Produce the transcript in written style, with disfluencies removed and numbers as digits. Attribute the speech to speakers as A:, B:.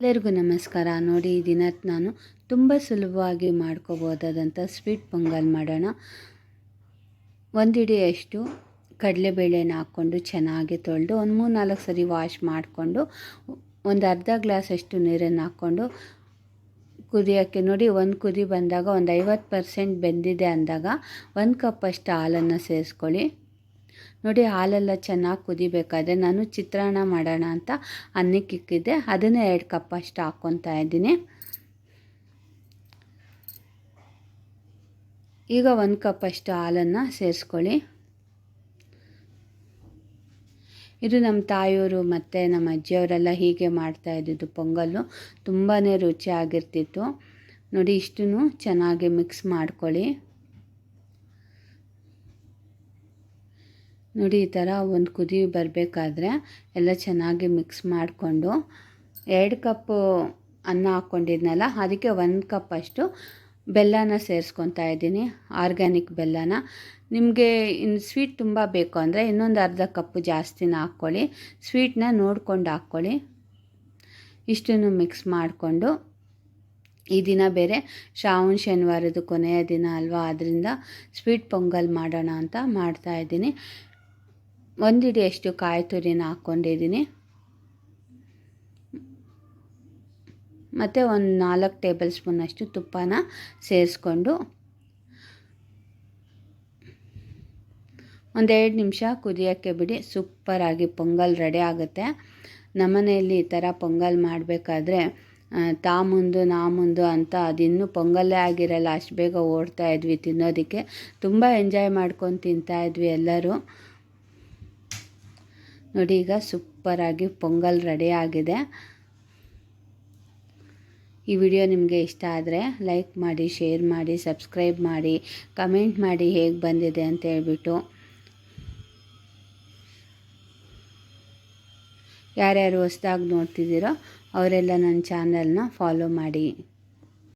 A: ಎಲ್ಲರಿಗೂ ನಮಸ್ಕಾರ. ನೋಡಿ, ಈ ದಿನ ನಾನು ತುಂಬ ಸುಲಭವಾಗಿ ಮಾಡ್ಕೋಬೋದಾದಂಥ ಸ್ವೀಟ್ ಪೊಂಗಲ್ ಮಾಡೋಣ. ಒಂದು ಹಿಡಿಯಷ್ಟು ಕಡಲೆಬೇಳೆನ ಹಾಕ್ಕೊಂಡು ಚೆನ್ನಾಗಿ ತೊಳೆದು ಒಂದು 3-4 ಸರಿ ವಾಶ್ ಮಾಡಿಕೊಂಡು ಒಂದು ಅರ್ಧ ಗ್ಲಾಸಷ್ಟು ನೀರನ್ನು ಹಾಕ್ಕೊಂಡು ಕುದಿಯೋಕ್ಕೆ ನೋಡಿ. ಒಂದು ಕುದಿ ಬಂದಾಗ ಒಂದು 50% ಬೆಂದಿದೆ ಅಂದಾಗ 1 ಕಪ್ಪಷ್ಟು ಹಾಲನ್ನು ಸೇರಿಸ್ಕೊಳ್ಳಿ. ನೋಡಿ, ಹಾಲೆಲ್ಲ ಚೆನ್ನಾಗಿ ಕುದಿಬೇಕಾದ್ರೆ ನಾನು ಚಿತ್ರಾನ್ನ ಮಾಡೋಣ ಅಂತ ಅನ್ನಕ್ಕೆ ಇಕ್ಕಿದ್ದೆ, ಅದನ್ನು 2 ಕಪ್ಪಷ್ಟು ಹಾಕ್ಕೊತಾ ಇದ್ದೀನಿ. ಈಗ 1 ಕಪ್ಪಷ್ಟು ಹಾಲನ್ನು ಸೇರಿಸ್ಕೊಳ್ಳಿ. ಇದು ನಮ್ಮ ತಾಯಿಯವರು ಮತ್ತು ನಮ್ಮ ಅಜ್ಜಿಯವರೆಲ್ಲ ಹೀಗೆ ಮಾಡ್ತಾಯಿದ್ದಿದ್ದು ಪೊಂಗಲ್ಲು. ತುಂಬಾ ರುಚಿಯಾಗಿರ್ತಿತ್ತು. ನೋಡಿ, ಇಷ್ಟನ್ನು ಚೆನ್ನಾಗಿ ಮಿಕ್ಸ್ ಮಾಡ್ಕೊಳ್ಳಿ. ನೋಡಿ, ಈ ಥರ ಒಂದು ಕುದಿ ಬರಬೇಕಾದ್ರೆ ಎಲ್ಲ ಚೆನ್ನಾಗಿ ಮಿಕ್ಸ್ ಮಾಡಿಕೊಂಡು 2 ಕಪ್ಪು ಅನ್ನ ಹಾಕ್ಕೊಂಡಿದ್ನಲ್ಲ, ಅದಕ್ಕೆ 1 ಕಪ್ಪಷ್ಟು ಬೆಲ್ಲನ ಸೇರಿಸ್ಕೊತಾ ಇದ್ದೀನಿ, ಆರ್ಗ್ಯಾನಿಕ್ ಬೆಲ್ಲನ. ನಿಮಗೆ ಇನ್ನು ಸ್ವೀಟ್ ತುಂಬ ಬೇಕು ಅಂದರೆ ಇನ್ನೊಂದು ಅರ್ಧ ಕಪ್ಪು ಜಾಸ್ತಿನ ಹಾಕ್ಕೊಳ್ಳಿ. ಸ್ವೀಟ್ನ ನೋಡ್ಕೊಂಡು ಹಾಕ್ಕೊಳ್ಳಿ. ಇಷ್ಟನ್ನು ಮಿಕ್ಸ್ ಮಾಡಿಕೊಂಡು, ಈ ದಿನ ಬೇರೆ ಶ್ರಾವಣ ಶನಿವಾರದ ಕೊನೆಯ ದಿನ ಅಲ್ವಾ, ಅದರಿಂದ ಸ್ವೀಟ್ ಪೊಂಗಲ್ ಮಾಡೋಣ ಅಂತ ಮಾಡ್ತಾಯಿದ್ದೀನಿ. 1 ಹಿಡಿಯಷ್ಟು ಕಾಯಿ ತುರಿನ ಹಾಕ್ಕೊಂಡಿದ್ದೀನಿ ಮತ್ತು ಒಂದು 4 ಟೇಬಲ್ ಸ್ಪೂನಷ್ಟು ತುಪ್ಪನ ಸೇರಿಸ್ಕೊಂಡು ಒಂದು 2 ನಿಮಿಷ ಕುದಿಯೋಕ್ಕೆ ಬಿಡಿ. ಸೂಪರಾಗಿ ಪೊಂಗಲ್ ರೆಡಿ ಆಗುತ್ತೆ. ನಮ್ಮನೆಯಲ್ಲಿ ಈ ಥರ ಪೊಂಗಲ್ ಮಾಡಬೇಕಾದ್ರೆ ತಾ ಮುಂದು ನಾ ಮುಂದು ಅಂತ ಅದಿನ್ನೂ ಪೊಂಗಲ್ಲೇ ಆಗಿರಲ್ಲ, ಅಷ್ಟು ಬೇಗ ಓಡ್ತಾ ಇದ್ವಿ ತಿನ್ನೋದಕ್ಕೆ. ತುಂಬ ಎಂಜಾಯ್ ಮಾಡ್ಕೊಂಡು ತಿಂತಾಯಿದ್ವಿ ಎಲ್ಲರೂ. ನೋಡಿ, ಈಗ ಸೂಪರಾಗಿ ಪೊಂಗಲ್ ರೆಡಿ ಆಗಿದೆ. ಈ ವಿಡಿಯೋ ನಿಮಗೆ ಇಷ್ಟ ಆದರೆ ಲೈಕ್ ಮಾಡಿ, ಶೇರ್ ಮಾಡಿ, ಸಬ್ಸ್ಕ್ರೈಬ್ ಮಾಡಿ, ಕಮೆಂಟ್ ಮಾಡಿ ಹೇಗೆ ಬಂದಿದೆ ಅಂತ ಹೇಳ್ಬಿಟ್ಟು. ಯಾರ್ಯಾರು ಹೊಸ್ದಾಗಿ ನೋಡ್ತಿದ್ದೀರೋ ಅವರೆಲ್ಲ ನನ್ನ ಚಾನಲ್ನ ಫಾಲೋ ಮಾಡಿ.